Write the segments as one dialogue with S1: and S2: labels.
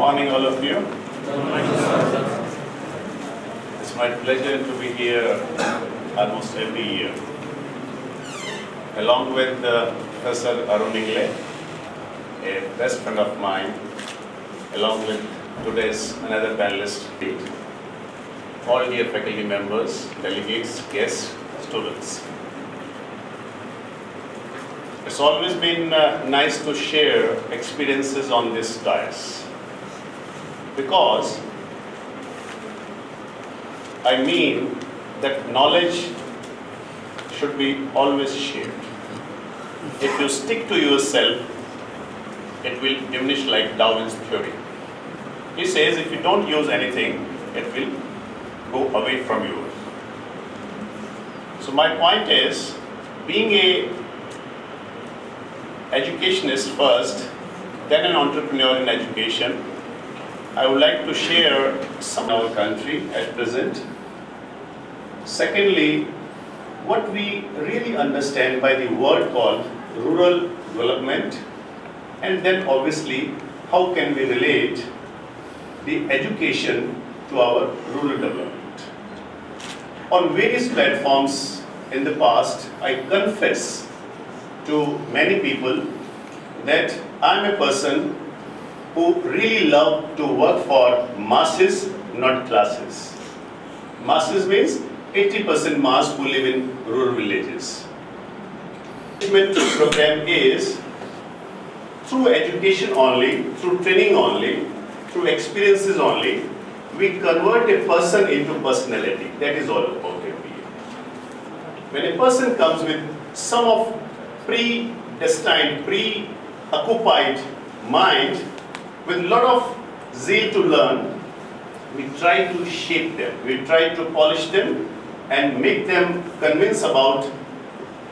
S1: Morning, all of you. It's my pleasure to be here almost every year, along with Professor Arun Ingle, a best friend of mine, along with today's another panelist, all dear faculty members, delegates, guests, students. It's always been nice to share experiences on this dais, because I mean that knowledge should be always shared. If you stick to yourself, it will diminish like Darwin's theory. He says if you don't use anything, it will go away from you. So my point is, being a educationist first, then an entrepreneur in education, I would like to share some of our country at present. Secondly, what we really understand by the word called rural development, and then obviously how can we relate the education to our rural development. On various platforms in the past, I confess to many people that I am a person who really love to work for masses, not classes. Masses means 80% mass who live in rural villages. The program is through education only, through training only, through experiences only, we convert a person into personality. That is all about it. When a person comes with some of predestined, preoccupied mind with a lot of zeal to learn, we try to shape them, we try to polish them and make them convinced about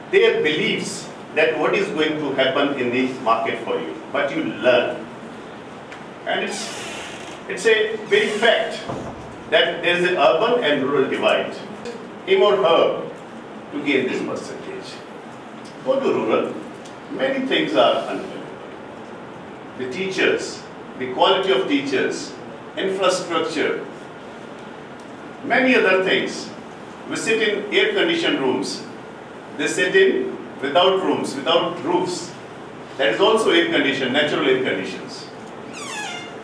S1: their beliefs that what is going to happen in the market for you. But you learn. And it's a very fact that there is an urban and rural divide. Him or her to gain this percentage. Go to rural, many things are unavailable. The teachers, the quality of teachers, infrastructure, many other things. We sit in air-conditioned rooms. They sit in without rooms, without roofs. That is also air-conditioned, natural air conditions.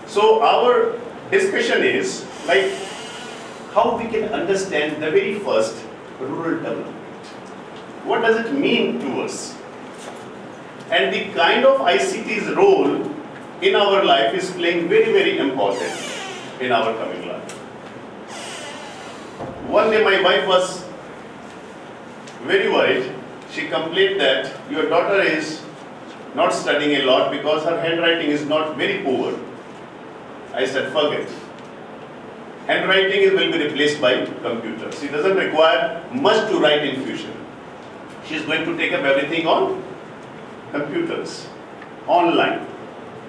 S1: So our discussion is like how we can understand the very first rural development. What does it mean to us? And the kind of ICT's role in our life is playing very, very important in our coming life. One day my wife was very worried. She complained that your daughter is not studying a lot because her handwriting is not very poor. I said, forget. Handwriting will be replaced by computer. She doesn't require much to write in future. She is going to take up everything on computers, online.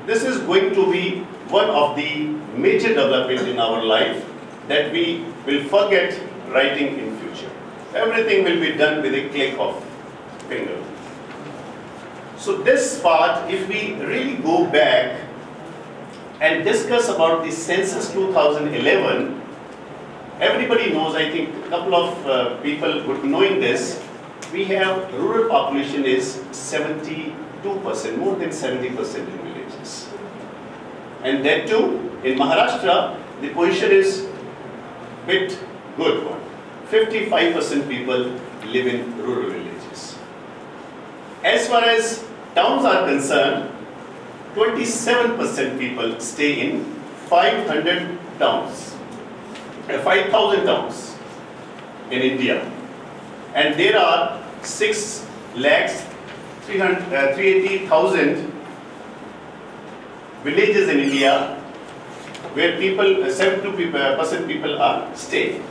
S1: This is going to be one of the major developments in our life, that we will forget writing in future. Everything will be done with a click of finger. So this part, if we really go back and discuss about the census 2011, everybody knows, I think a couple of people would knowing this, we have rural population is 72%, more than 70% in villages. And that too, in Maharashtra, the position is bit good one. 55% people live in rural villages. As far as towns are concerned, 27% people stay in 500 towns, 5,000 towns in India. And there are 6,380,000 villages in India where people, 72% people are staying.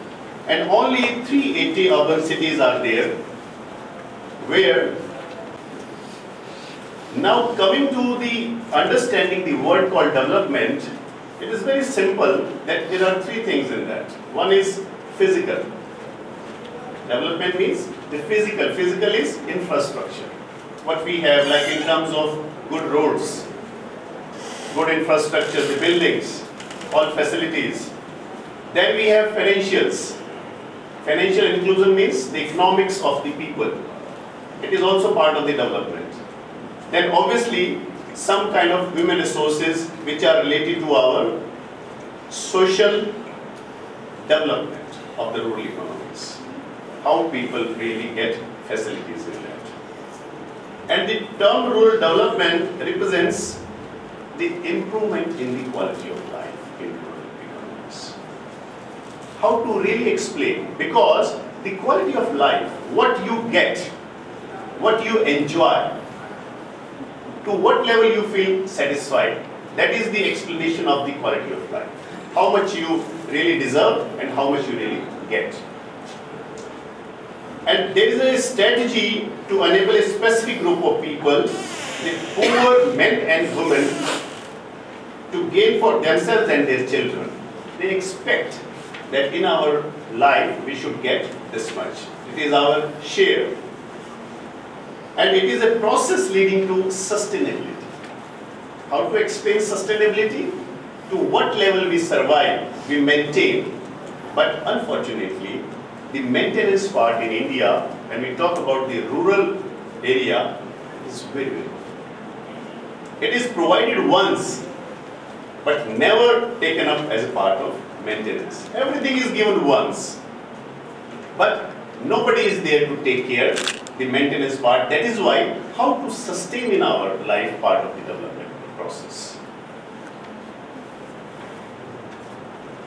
S1: And only 380 urban cities are there where, now coming to the understanding the word called development, it is very simple that there are three things in that. One is physical. Development means the physical. Physical is infrastructure. What we have, like in terms of good roads, good infrastructure, the buildings, all facilities. Then we have financials. Financial inclusion means the economics of the people. It is also part of the development. Then obviously some kind of human resources which are related to our social development of the rural economies. How people really get facilities in that. And the term rural development represents the improvement in the quality of life in rural economies. How to really explain? Because the quality of life, what you get, what you enjoy, to what level you feel satisfied, that is the explanation of the quality of life. How much you really deserve and how much you really get. And there is a strategy to enable a specific group of people, the poor men and women, to gain for themselves and their children. They expect that in our life we should get this much. It is our share. And it is a process leading to sustainability. How to explain sustainability? To what level we survive, we maintain. But unfortunately, the maintenance part in India, when we talk about the rural area, is very, very low. It is provided once, but never taken up as a part of maintenance. Everything is given once, but nobody is there to take care of the maintenance part. That is why how to sustain in our life part of the development process.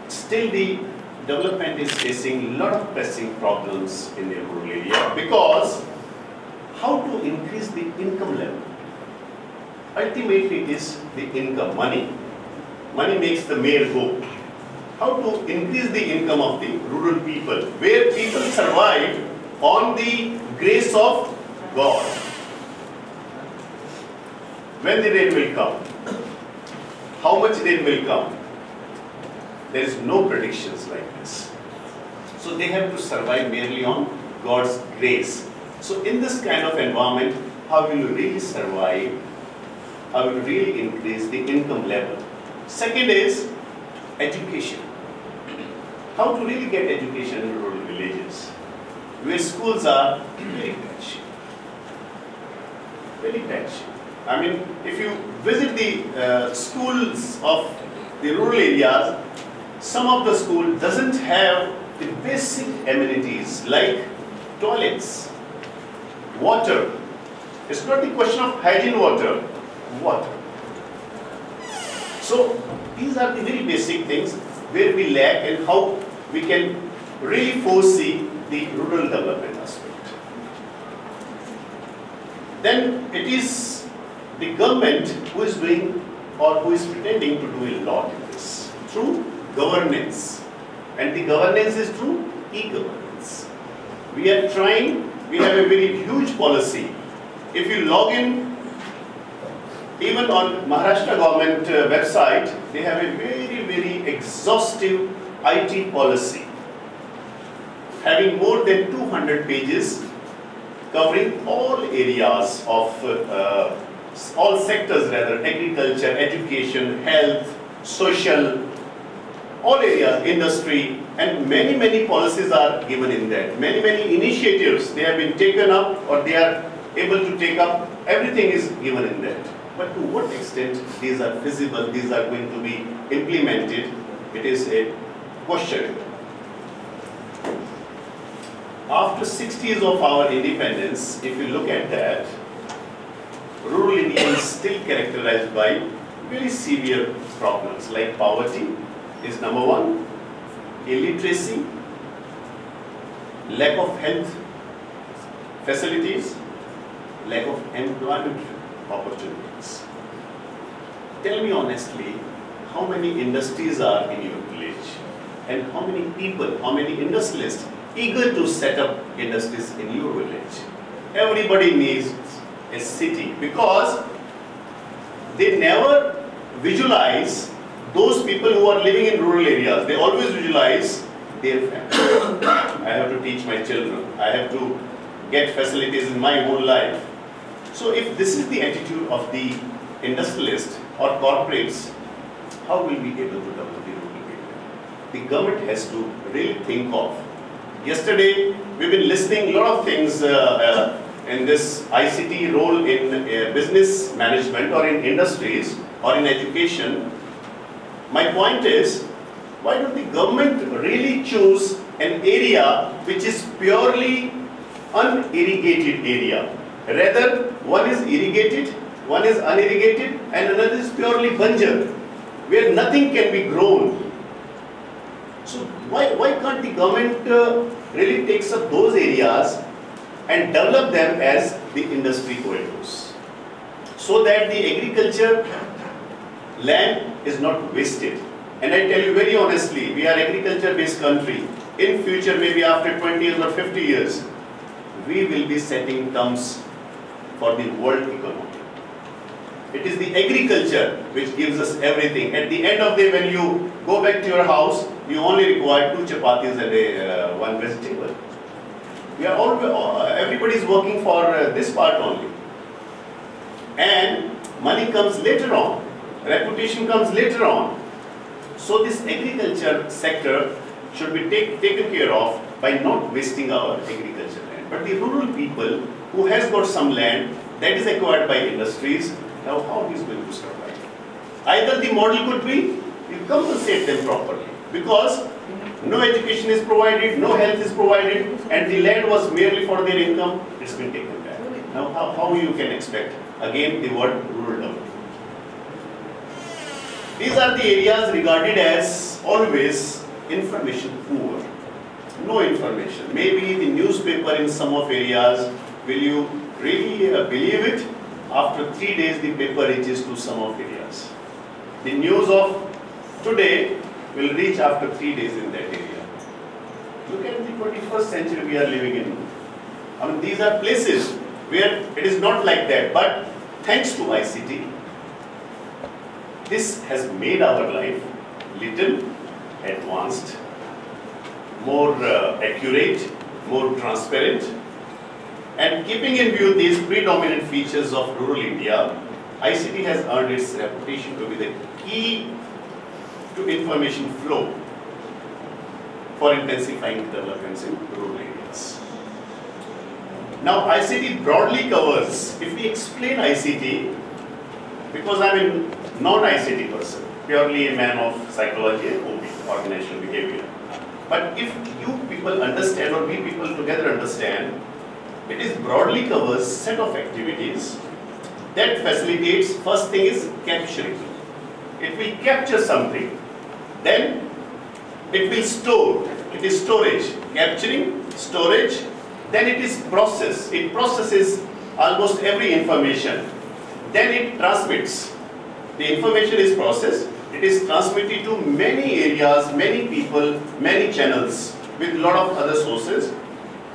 S1: Still the development is facing a lot of pressing problems in the rural area, because how to increase the income level? Ultimately it is the income, money. Money makes the mayor go. How to increase the income of the rural people, where people survive on the grace of God. When the rain will come? How much rain will come? There is no predictions like this. So they have to survive merely on God's grace. So in this kind of environment, how will you really survive? How will you really increase the income level? Second is education. How to really get education in rural villages, where schools are very patchy. Very patchy. I mean, if you visit the schools of the rural areas, some of the school doesn't have the basic amenities like toilets, water. It's not the question of hygiene water, water. So these are the very basic things where we lack and how we can really foresee the rural development aspect. Then it is the government who is doing or who is pretending to do a lot in this through governance, and the governance is through e-governance. We are trying, we have a very huge policy. If you log in, even on Maharashtra government website, they have a very, very exhaustive IT policy, having more than 200 pages, covering all areas of, all sectors rather, agriculture, education, health, social, all areas, industry, and many, many policies are given in that. Many, many initiatives, they have been taken up or they are able to take up, everything is given in that. But to what extent these are feasible, these are going to be implemented, it is a question. After 60 years of our independence, if you look at that, rural India is still characterized by very severe problems like poverty is number one, illiteracy, lack of health facilities, lack of employment opportunities. Tell me honestly, how many industries are in your village and how many people, how many industrialists eager to set up industries in your village? Everybody needs a city because they never visualize those people who are living in rural areas. They always visualize their family. I have to teach my children. I have to get facilities in my whole life. So if this is the attitude of the industrialists or corporates, how will we be able to develop the rural area? The government has to really think of. Yesterday, we've been listening a lot of things in this ICT role in business management or in industries or in education. My point is, why don't the government really choose an area which is purely unirrigated area? Rather, one is irrigated, one is unirrigated, and another is purely banjar, where nothing can be grown. So why can't the government really takes up those areas and develop them as the industry corridors, so that the agriculture land is not wasted? And I tell you very honestly, we are agriculture-based country. In future, maybe after 20 years or 50 years, we will be setting terms for the world economy. It is the agriculture which gives us everything. At the end of the day, when you go back to your house, you only require 2 chapatis a day, 1 vegetable. We are all, everybody is working for this part only. And money comes later on. Reputation comes later on. So this agriculture sector should be taken care of by not wasting our agriculture land. But the rural people who has got some land that is acquired by industries, now how he is going to survive? Either the model could be, you compensate them properly, because no education is provided, no health is provided, and the land was merely for their income, it's been taken back. Now how you can expect, again, the word rural development? These are the areas regarded as always information poor. No information. Maybe the newspaper in some of areas, will you really believe it? After 3 days the paper reaches to some of areas. The news of today will reach after 3 days in that area. Look at the 21st century we are living in. I mean, these are places where it is not like that, but thanks to ICT, this has made our life little advanced, more accurate, more transparent. And keeping in view these predominant features of rural India, ICT has earned its reputation to be the key to information flow for intensifying developments in rural areas. Now ICT broadly covers, if we explain ICT, because I am a non-ICT person, purely a man of psychology and OB, organizational behavior. But if you people understand, or we people together understand, it is broadly covers set of activities that facilitates, first thing is capturing. It will capture something, then it will store, it is storage, capturing, storage, then it is process, it processes almost every information, then it transmits. The information is processed, it is transmitted to many areas, many people, many channels with a lot of other sources,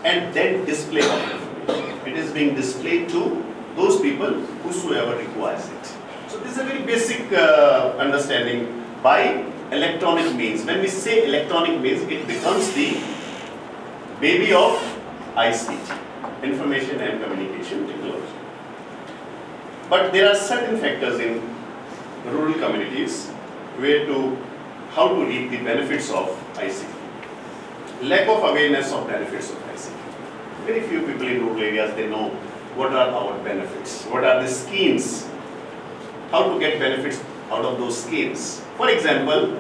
S1: and then display of information. It is being displayed to those people whosoever requires it. So this is a very basic understanding by electronic means. When we say electronic means, it becomes the baby of ICT, information and communication technology. But there are certain factors in rural communities how to reap the benefits of ICT. Lack of awareness of benefits of ICT. Very few people in rural areas, they know what are our benefits, what are the schemes, how to get benefits out of those schemes. For example,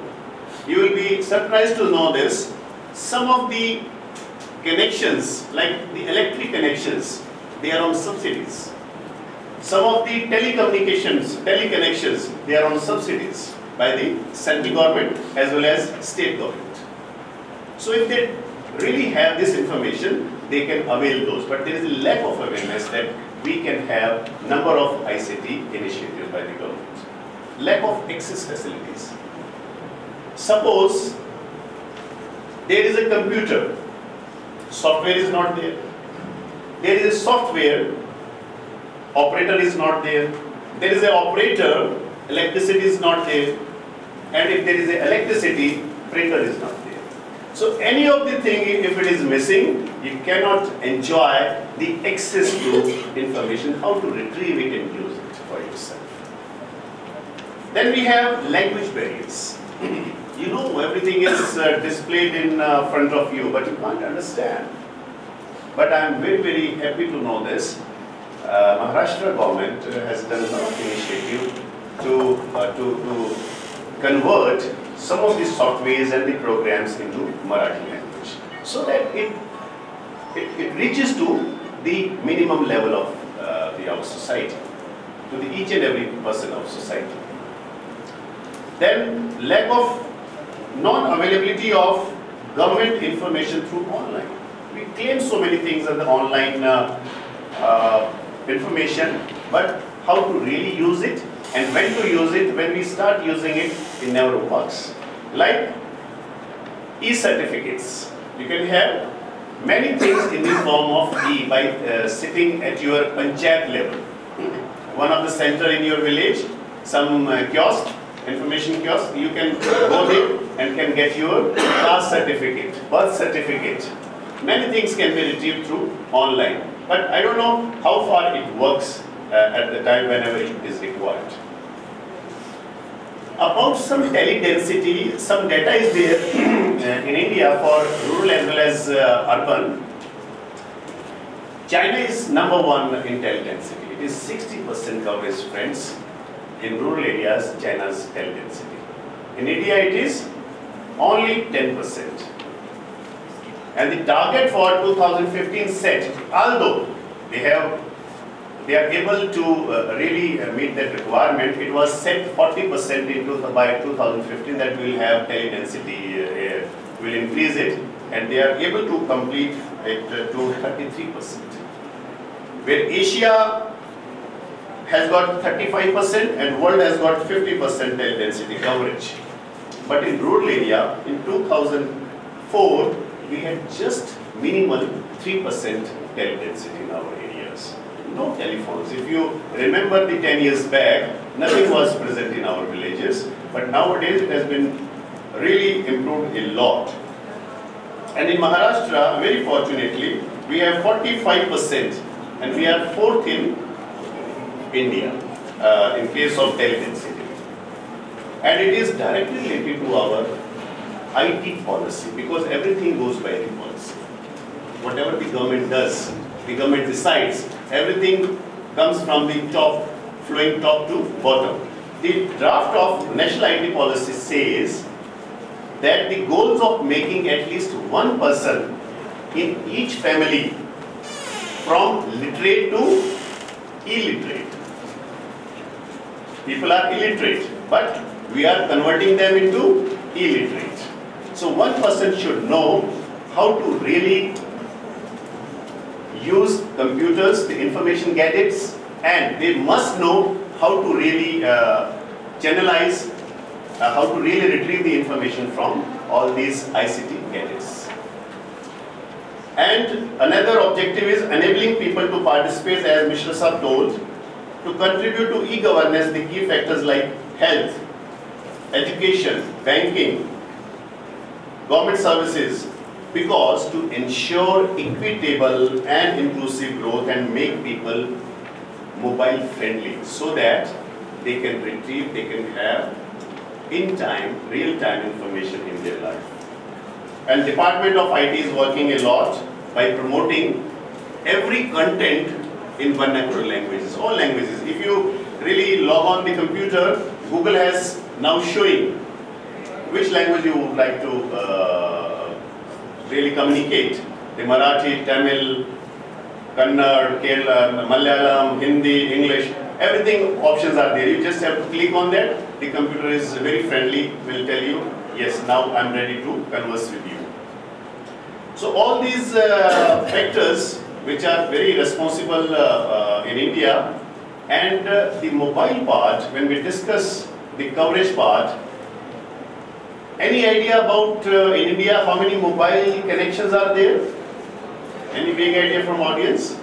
S1: you will be surprised to know this, some of the connections, like the electric connections, they are on subsidies. Some of the teleconnections, they are on subsidies by the central government as well as state government. So if they really have this information, they can avail those. But there is a lack of awareness that we can have number of ICT initiatives by the government. Lack of access facilities. Suppose there is a computer, software is not there. There is a software, operator is not there. There is an operator, electricity is not there. And if there is an electricity, printer is not there. So any of the thing, if it is missing, you cannot enjoy the access to information, how to retrieve it and use it for yourself. Then we have language barriers. You know, everything is displayed in front of you, but you can't understand. But I am very, very happy to know this. Maharashtra government has done a lot of initiative to convert some of the softwares and the programs into Marathi language, so that it reaches to the minimum level of our society, to the each and every person of society. Then lack of non-availability of government information through online. We claim so many things in the online information, but how to really use it and when to use it, when we start using it, it never works. Like e-certificates. You can have many things in the form of e by sitting at your panchayat level. One of the center in your village, some kiosk, information kiosk, you can go there and can get your caste certificate, birth certificate. Many things can be retrieved through online. But I don't know how far it works at the time whenever it is required. About some tele-density, some data is there in India for rural as well as urban. China is #1 in tele-density. It is 60% coverage, friends. In rural areas, China's tele-density. In India, it is only 10%. And the target for 2015 set, although they are able to really meet that requirement, it was set 40% by 2015 that we will have tele-density, will increase it, and they are able to complete it to 33%. Where Asia has got 35% and world has got 50% tele-density coverage. But in rural area, in 2004, we had just minimal 3% tele-density in our areas. No telephones. If you remember the 10 years back, nothing was present in our villages, but nowadays it has been really improved a lot. And in Maharashtra, very fortunately, we have 45% and we are 4th in India in case of tele-density. And it is directly related to our IT policy, because everything goes by the policy. Whatever the government does, the government decides, everything comes from the top, flowing top to bottom. The draft of National IT Policy says that the goals of making at least one person in each family from literate to illiterate. People are illiterate, but we are converting them into illiterate. So one person should know how to really use computers, the information gadgets, and they must know how to really channelize, how to really retrieve the information from all these ICT gadgets. And another objective is enabling people to participate, as Mr. Sir told, to contribute to e-governance, the key factors like health, education, banking, government services, because to ensure equitable and inclusive growth and make people mobile friendly, so that they can retrieve, they can have in time, real time information in their life. And Department of IT is working a lot by promoting every content in vernacular languages, all languages. If you really log on the computer, Google has now showing which language you would like to really communicate. The Marathi, Tamil, Kannada, Kerala, Malayalam, Hindi, English, everything options are there. You just have to click on that. The computer is very friendly, will tell you, yes, now I'm ready to converse with you. So all these factors which are very responsible in India, and the mobile part, when we discuss the coverage part, any idea about in India how many mobile connections are there? Any big idea from audience?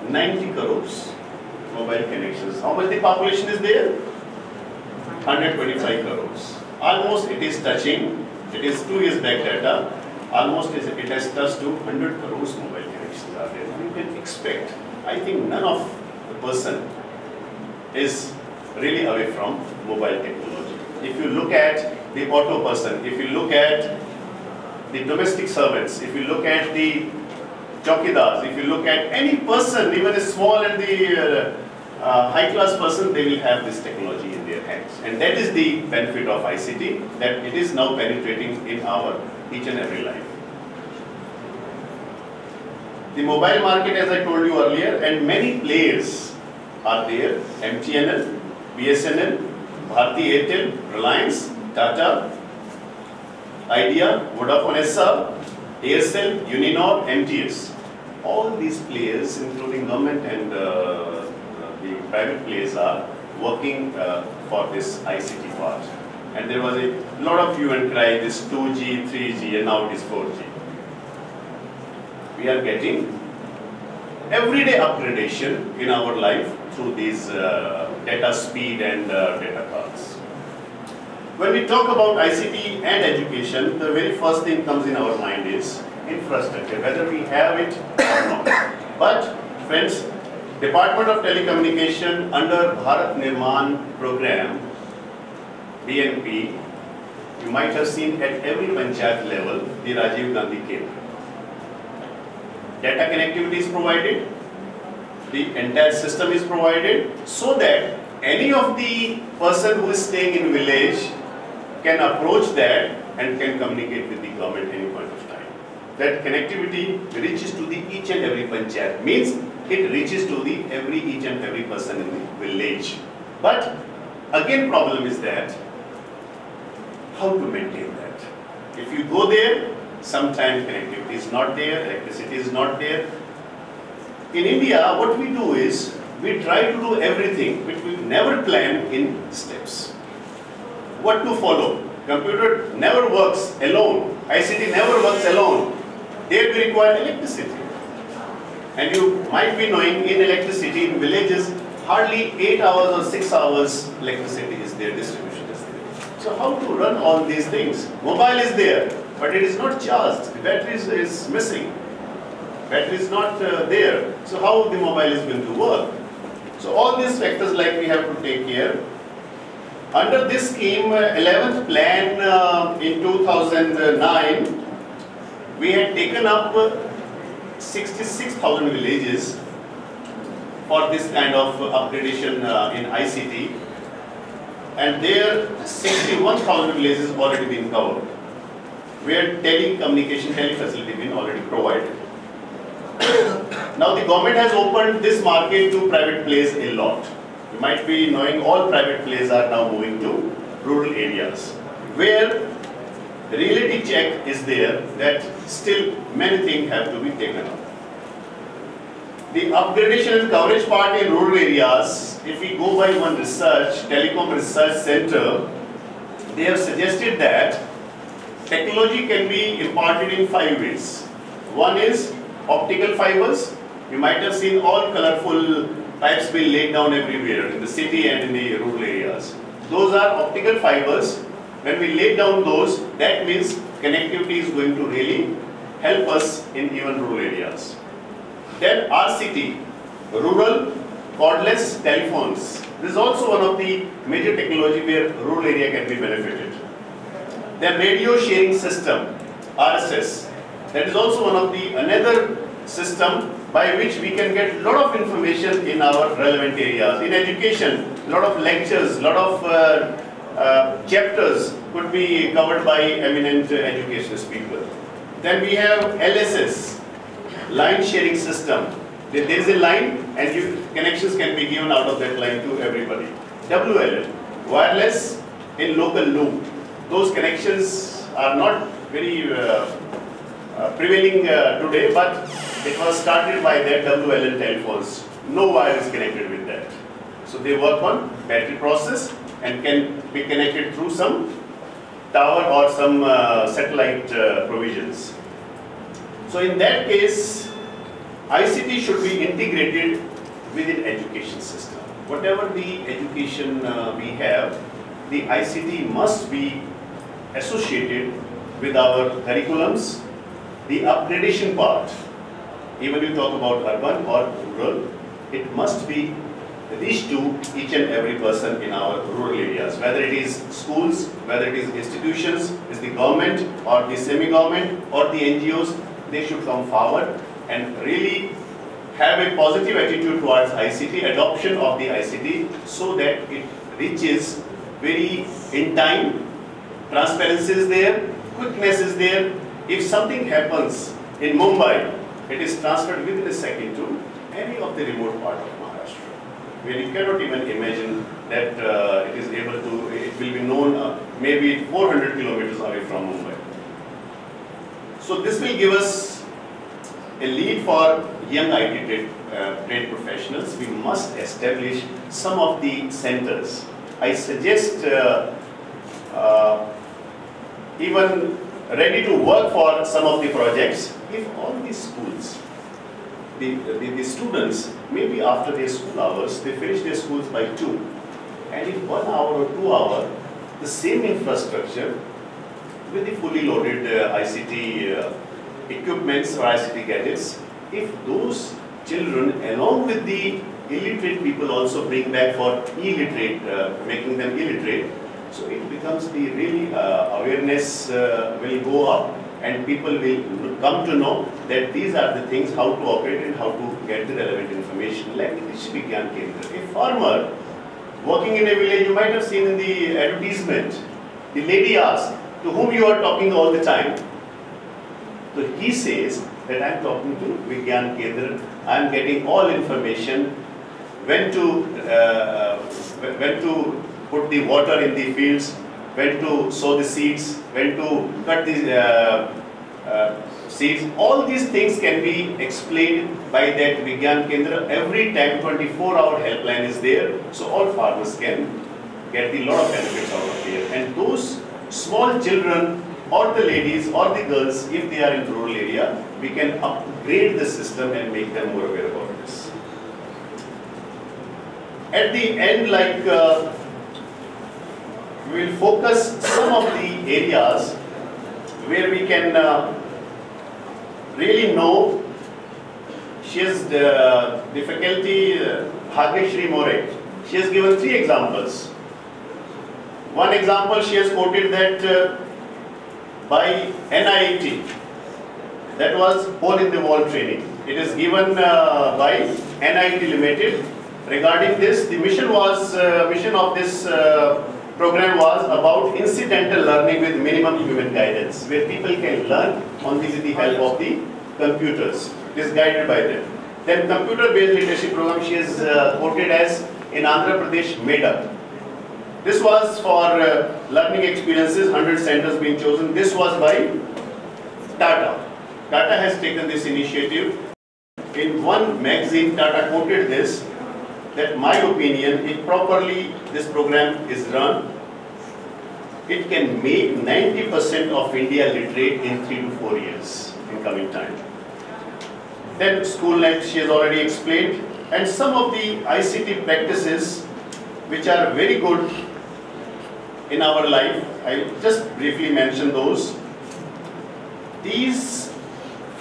S1: 90 crores mobile connections. How much the population is there? 125 crores. Almost it is touching, it is 2 years back data, almost it has touched to 100 crores mobile connections are there. You can expect, I think none of the person is really away from mobile technology. If you look at the auto person, if you look at the domestic servants, if you look at the chowkidars, if you look at any person, even a small and the high-class person, they will have this technology in their hands. And that is the benefit of ICT, that it is now penetrating in our each and every life. The mobile market, as I told you earlier, and many players are there: MTNL, BSNL, Bharti Airtel, Reliance, Tata, Idea, Vodafone SR, Aircel, Uninor, MTS. All these players, including government and the private players, are working for this ICT part. And there was a lot of hue and cry, this 2G, 3G, and now it is 4G. We are getting everyday upgradation in our life through these data speed and data cards. When we talk about ICT and education, the very first thing comes in our mind is infrastructure, whether we have it or not. But friends, Department of Telecommunication under Bharat Nirman program, BNP, you might have seen at every panchayat level the Rajiv Gandhi Kendra. Data connectivity is provided, the entire system is provided, so that any of the person who is staying in village can approach that and can communicate with the government any point of time. That connectivity reaches to the each and every panchayat, means it reaches to the each and every person in the village. But again, problem is that how to maintain that. If you go there, sometimes connectivity is not there, electricity is not there. In India, what we do is we try to do everything, but we never plan in steps. What to follow? Computer never works alone. ICT never works alone. There we require electricity. And you might be knowing, in electricity in villages, hardly 8 hours or 6 hours electricity is there, distribution is there. So how to run all these things? Mobile is there, but it is not charged. The battery is missing. Battery is not there. So how the mobile is going to work? So all these factors like we have to take care. Under this scheme, 11th plan in 2009, we had taken up 66,000 villages for this kind of upgradation in ICT, and there 61,000 villages already been covered, where telecommunication, tele-facility been already provided. Now the government has opened this market to private players a lot. You might be knowing all private players are now moving to rural areas, where the reality check is there that still many things have to be taken up. The upgradation and coverage part in rural areas, if we go by one research, Telecom Research Center, they have suggested that technology can be imparted in 5 ways. One is optical fibers. You might have seen all colorful pipes being laid down everywhere in the city and in the rural areas. Those are optical fibers. When we lay down those, that means connectivity is going to really help us in even rural areas. Then RCT, rural cordless telephones. This is also one of the major technology where rural area can be benefited. Then radio sharing system, RSS. That is also one of the another system by which we can get a lot of information in our relevant areas. In education, a lot of lectures, a lot of chapters could be covered by eminent educationist people. Then we have LSS, line sharing system. There is a line and connections can be given out of that line to everybody. WLL, wireless in local loop. Those connections are not very prevailing today, but it was started by their WLL telephones. No wire is connected with that. So they work on battery process and can be connected through some tower or some satellite provisions. So in that case, ICT should be integrated within education system. Whatever the education we have, the ICT must be associated with our curriculums. The upgradation part, even you talk about urban or rural, it must be reach to each and every person in our rural areas, whether it is schools, whether it is institutions, is the government or the semi-government or the NGOs. They should come forward and really have a positive attitude towards ICT, adoption of the ICT, so that it reaches very in time, transparency is there, quickness is there. If something happens in Mumbai, it is transferred within a second to any of the remote part of Maharashtra, where you cannot even imagine that it is able to, it will be known maybe 400 kilometers away from Mumbai. So this will give us a lead for young IT trade professionals. We must establish some of the centers. I suggest even ready to work for some of the projects. If all these schools, the students, maybe after their school hours, they finish their schools by 2, and if 1 hour or 2 hours, the same infrastructure with the fully loaded ICT equipments or ICT gadgets, if those children along with the illiterate people also bring back for illiterate, making them illiterate, so it becomes the really awareness will go up, and people will come to know that these are the things, how to operate and how to get the relevant information. Like Krishi Vigyan Kendra, a farmer working in a village, you might have seen in the advertisement, the lady asks, to whom you are talking all the time? So he says that I am talking to Vigyan Kendra, I am getting all information, when to put the water in the fields, when to sow the seeds, when to cut the seeds. All these things can be explained by that Vigyan Kendra. Every time 24-hour helpline is there, so all farmers can get a lot of benefits out of here. And those small children or the ladies or the girls, if they are in rural area, we can upgrade the system and make them more aware about this. At the end, like we will focus some of the areas where we can really know. She has the faculty Bhagyashree More. She has given 3 examples. One example, she has quoted that by NIT, that was hole in the wall training. It is given by NIT Limited. Regarding this, the mission of this program was about incidental learning with minimum human guidance, where people can learn only with the help of the computers. It is guided by them. Then computer-based literacy program she has quoted as in Andhra Pradesh, MEDA. This was for learning experiences, 100 centers being chosen. This was by Tata. Tata has taken this initiative. In one magazine, Tata quoted this, that my opinion, if properly this program is run, it can make 90% of India literate in 3 to 4 years in coming time. Then SchoolNet, she has already explained, and some of the ICT practices which are very good in our life. I just briefly mention those. These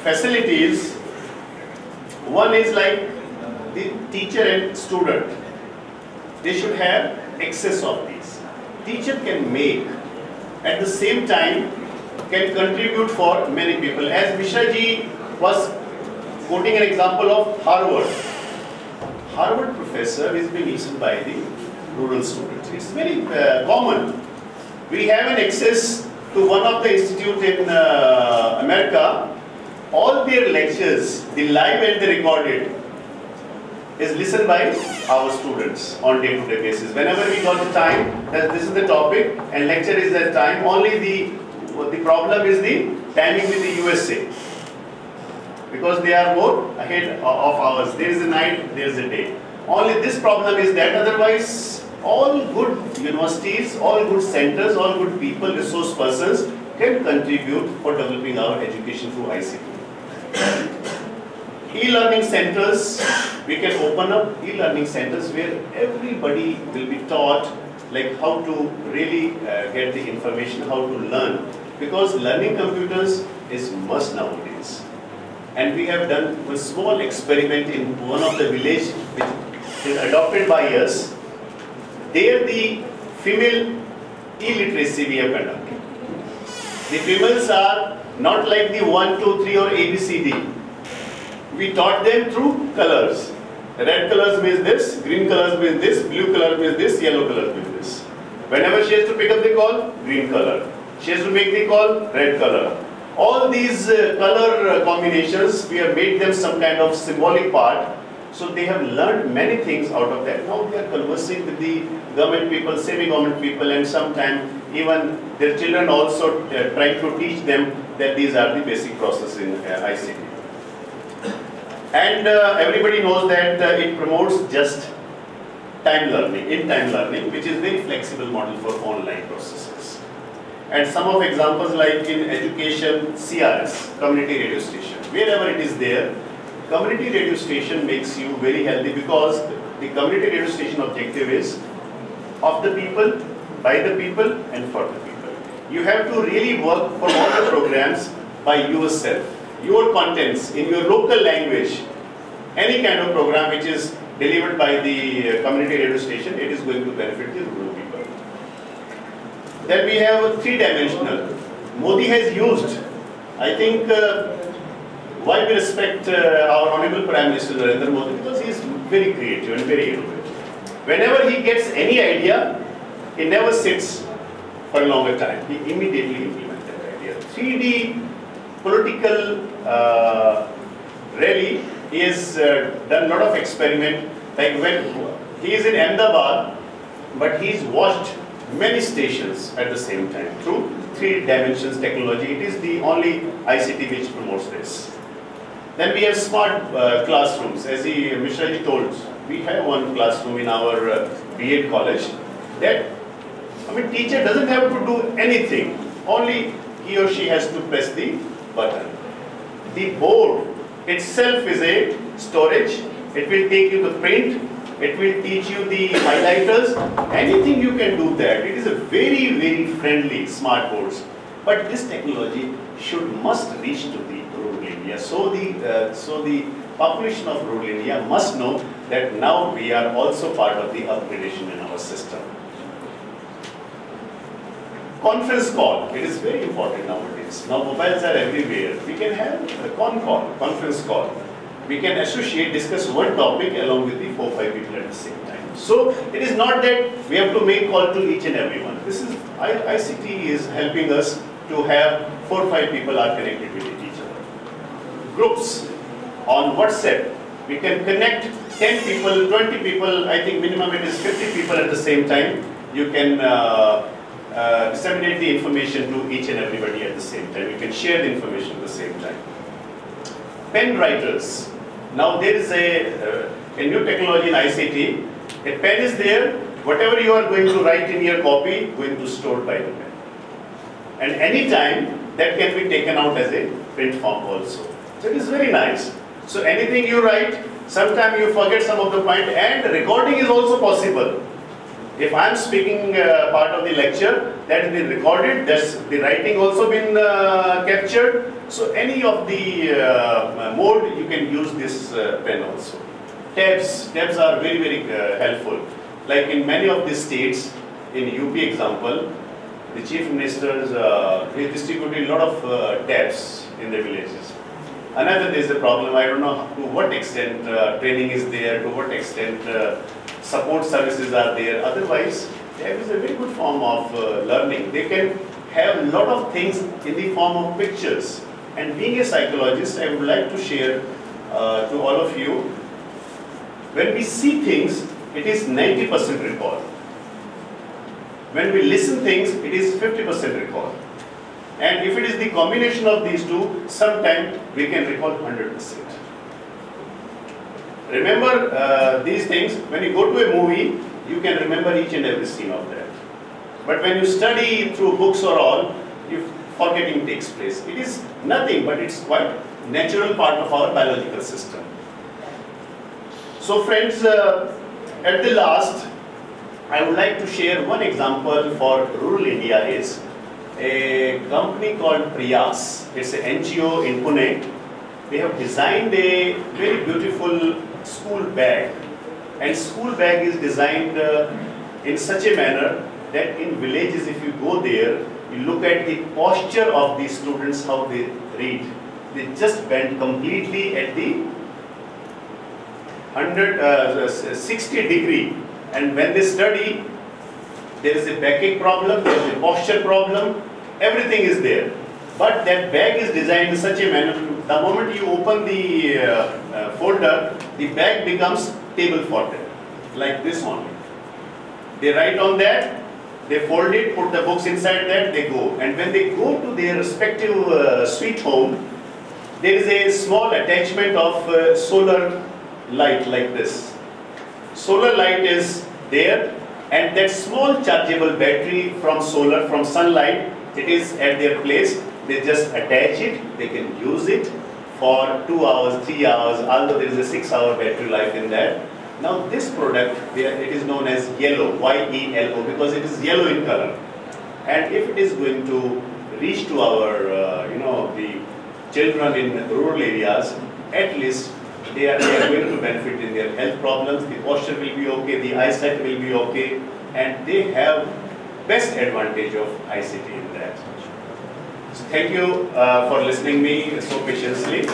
S1: facilities, one is like the teacher and student, they should have access of these. Teacher can make, at the same time can contribute for many people. As Mishra ji was quoting an example of Harvard. Harvard professor is being used by the rural students. It's very common. We have an access to one of the institutes in America. All their lectures, the live and the recorded, is listened by our students on day-to-day basis. Whenever we got the time, that this is the topic and lecture is that time, only the problem is the timing with the USA. Because they are more ahead of ours. There is a night, there is a day. Only this problem is that, otherwise all good universities, all good centers, all good people, resource persons can contribute for developing our education through ICT. E-learning centers, we can open up e-learning centers where everybody will be taught like how to really get the information, how to learn. Because learning computers is must nowadays. And we have done a small experiment in one of the village is adopted by us. There the female illiteracy we have conducted. The females are not like the 1, 2, 3 or ABCD. We taught them through colors. Red colors means this, green colors means this, blue color means this, yellow color means this. Whenever she has to pick up the call, green color. She has to make the call, red color. All these color combinations, we have made them some kind of symbolic part. So they have learned many things out of that. Now they are conversing with the government people, semi-government people, and sometimes even their children also trying to teach them that these are the basic processes in ICT. And everybody knows that it promotes just time learning, in-time learning, which is very flexible model for online processes. And some of examples like in education, CRS, community radio station, wherever it is there, community radio station makes you very healthy because the community radio station objective is of the people, by the people and for the people. You have to really work for all the programs by yourself, your contents in your local language. Any kind of program which is delivered by the community radio station, it is going to benefit the rural people. Then we have three-dimensional. Modi has used, I think, why we respect our Honorable Prime Minister Narendra Modi, because he is very creative and very innovative. Whenever he gets any idea, he never sits for a longer time. He immediately implements that idea. 3D political rally, he has done a lot of experiment. Like when he is in Ahmedabad, but he's watched many stations at the same time through 3 dimensions technology. It is the only ICT which promotes this. Then we have smart classrooms. As Mishra ji told, we have one classroom in our B.Ed college that, teacher doesn't have to do anything. Only he or she has to press the button. The board itself is a storage. It will take you the print. It will teach you the highlighters. Anything you can do that. It is a very, very friendly smart boards. But this technology must reach to the rural India. So the population of rural India must know that now we are also part of the upgradation in our system. Conference call, it is very important nowadays. Now mobiles are everywhere. We can have a conference call. We can discuss one topic along with the 4 or 5 people at the same time. So it is not that we have to make call to each and everyone. This is ICT is helping us to have 4 or 5 people are connected with each other. Groups on WhatsApp, we can connect 10 people, 20 people. I think minimum it is 50 people at the same time. You can disseminate the information to each and everybody at the same time. You can share the information at the same time. Pen writers. Now there is a new technology in ICT. A pen is there. Whatever you are going to write in your copy, going to store by the pen. And any time that can be taken out as a print form also. So it is very nice. So anything you write, sometimes you forget some of the point, and recording is also possible. If I am speaking part of the lecture, that has been recorded, that's the writing also been captured. So any of the mode you can use this pen also. Tabs are very, very helpful. Like in many of the states, in UP example, the chief ministers they distributed a lot of tabs in the villages. Another there is a problem. I don't know to what extent training is there, to what extent support services are there. Otherwise, tab is a very good form of learning. They can have a lot of things in the form of pictures. And being a psychologist, I would like to share to all of you, when we see things, it is 90% recall. When we listen things, it is 50% recall. And if it is the combination of these two, sometimes we can recall 100%. Remember these things, when you go to a movie, you can remember each and every scene of that. But when you study through books or all, forgetting takes place. It is nothing, but it's quite natural part of our biological system. So friends, at the last, I would like to share one example for rural India is a company called Priyas. It's an NGO in Pune. They have designed a very beautiful school bag And school bag is designed in such a manner that in villages, if you go there, you look at the posture of the students, how they read. They just bend completely at the 60 degree, and when they study, there is a backache problem, there is a posture problem, everything is there. But that bag is designed in such a manner, the moment you open the folder, the bag becomes table footed, like this only. They write on that, they fold it, put the books inside that, they go. And when they go to their respective sweet home, there is a small attachment of solar light like this. Solar light is there, and that small chargeable battery from solar, from sunlight, it is at their place. They just attach it, they can use it for 2 hours, 3 hours, although there is a 6-hour battery life in that. Now this product, it is known as yellow, Y-E-L-O, because it is yellow in color. And if it is going to reach to our, the children in rural areas, at least they are going to benefit in their health problems, the posture will be okay, the eyesight will be okay, and they have best advantage of ICT in that. So thank you for listening me so patiently.